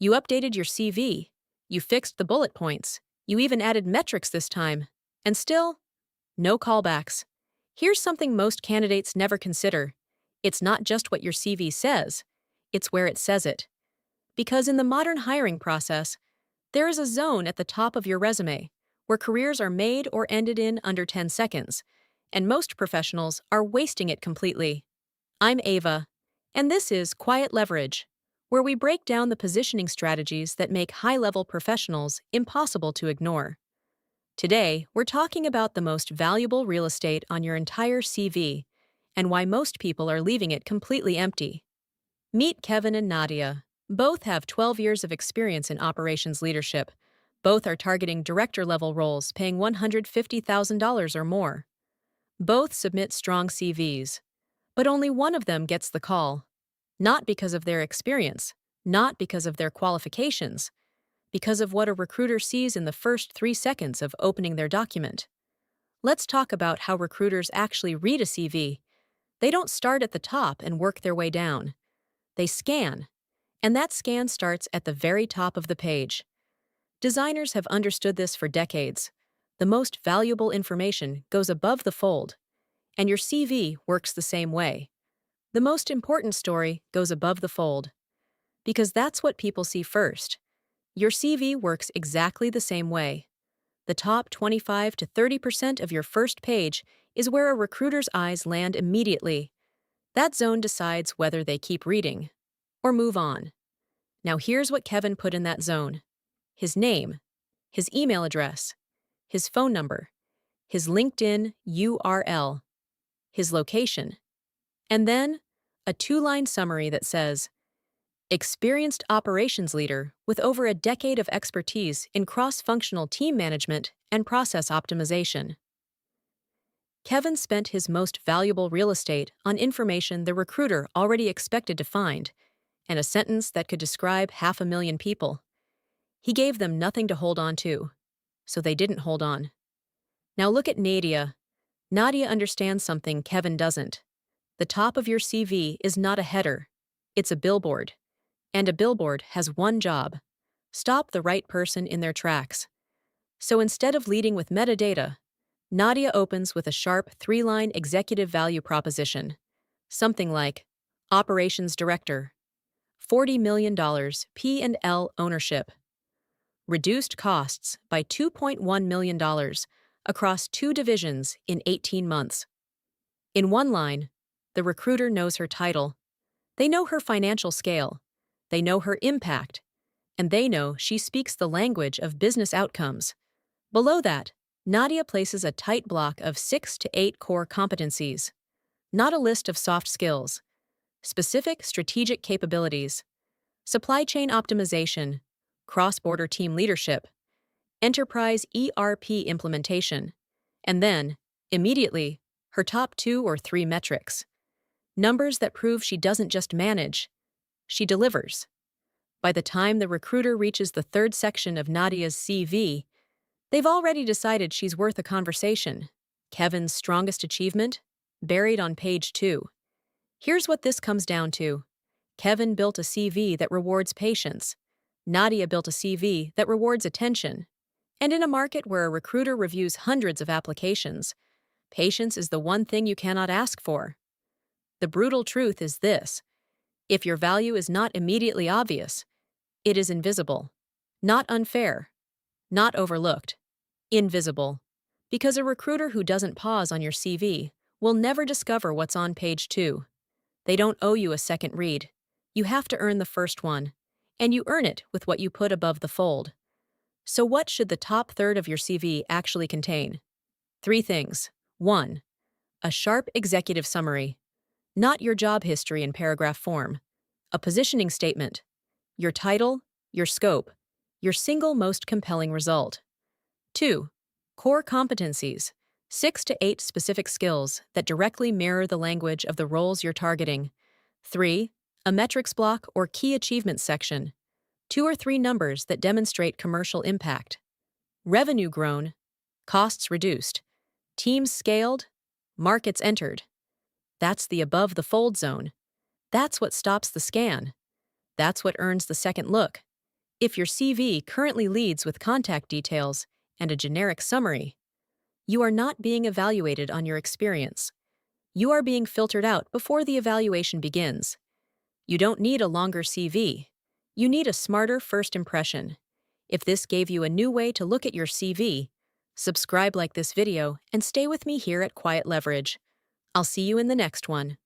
You updated your CV. You fixed the bullet points. You even added metrics this time. And still, no callbacks. Here's something most candidates never consider. It's not just what your CV says, it's where it says it. Because in the modern hiring process, there is a zone at the top of your resume where careers are made or ended in under 10 seconds, and most professionals are wasting it completely. I'm Ava, and this is Quiet Leverage, where we break down the positioning strategies that make high-level professionals impossible to ignore. Today, we're talking about the most valuable real estate on your entire CV and why most people are leaving it completely empty. Meet Kevin and Nadia. Both have 12 years of experience in operations leadership. Both are targeting director-level roles paying $150,000 or more. Both submit strong CVs, but only one of them gets the call. Not because of their experience, not because of their qualifications, because of what a recruiter sees in the first 3 seconds of opening their document. Let's talk about how recruiters actually read a CV. They don't start at the top and work their way down. They scan, and that scan starts at the very top of the page. Designers have understood this for decades. The most valuable information goes above the fold, and your CV works the same way. The most important story goes above the fold, because that's what people see first. Your CV works exactly the same way. The top 25 to 30% of your first page is where a recruiter's eyes land immediately. That zone decides whether they keep reading or move on. Now here's what Kevin put in that zone: his name, his email address, his phone number, his LinkedIn URL, his location, and then a 2-line summary that says, experienced operations leader with over a decade of expertise in cross-functional team management and process optimization. Kevin spent his most valuable real estate on information the recruiter already expected to find, and a sentence that could describe 500,000 people. He gave them nothing to hold on to, so they didn't hold on. Now look at Nadia. Nadia understands something Kevin doesn't. The top of your CV is not a header, it's a billboard. And a billboard has one job: stop the right person in their tracks. So instead of leading with metadata, Nadia opens with a sharp 3-line executive value proposition. Something like, Operations Director, $40 million P&L ownership, reduced costs by $2.1 million across 2 divisions in 18 months. In one line, the recruiter knows her title. They know her financial scale. They know her impact. And they know she speaks the language of business outcomes. Below that, Nadia places a tight block of 6 to 8 core competencies. Not a list of soft skills. Specific strategic capabilities. Supply chain optimization. Cross-border team leadership. Enterprise ERP implementation. And then, immediately, her top 2 or 3 metrics. Numbers that prove she doesn't just manage, she delivers. By the time the recruiter reaches the 3rd section of Nadia's CV, they've already decided she's worth a conversation. Kevin's strongest achievement? Buried on page 2. Here's what this comes down to. Kevin built a CV that rewards patience. Nadia built a CV that rewards attention. And in a market where a recruiter reviews hundreds of applications, patience is the one thing you cannot ask for. The brutal truth is this: if your value is not immediately obvious, it is invisible. Not unfair. Not overlooked. Invisible. Because a recruiter who doesn't pause on your CV will never discover what's on page 2. They don't owe you a second read. You have to earn the first one, and you earn it with what you put above the fold. So what should the top third of your CV actually contain? 3 things. 1. A sharp executive summary. Not your job history in paragraph form. A positioning statement. Your title, your scope, your single most compelling result. 2. Core competencies. 6 to 8 specific skills that directly mirror the language of the roles you're targeting. 3. A metrics block or key achievements section. 2 or 3 numbers that demonstrate commercial impact. Revenue grown, costs reduced, teams scaled, markets entered. That's the above the fold zone. That's what stops the scan. That's what earns the second look. If your CV currently leads with contact details and a generic summary, you are not being evaluated on your experience. You are being filtered out before the evaluation begins. You don't need a longer CV. You need a smarter first impression. If this gave you a new way to look at your CV, subscribe, like this video, and stay with me here at Quiet Leverage. I'll see you in the next one.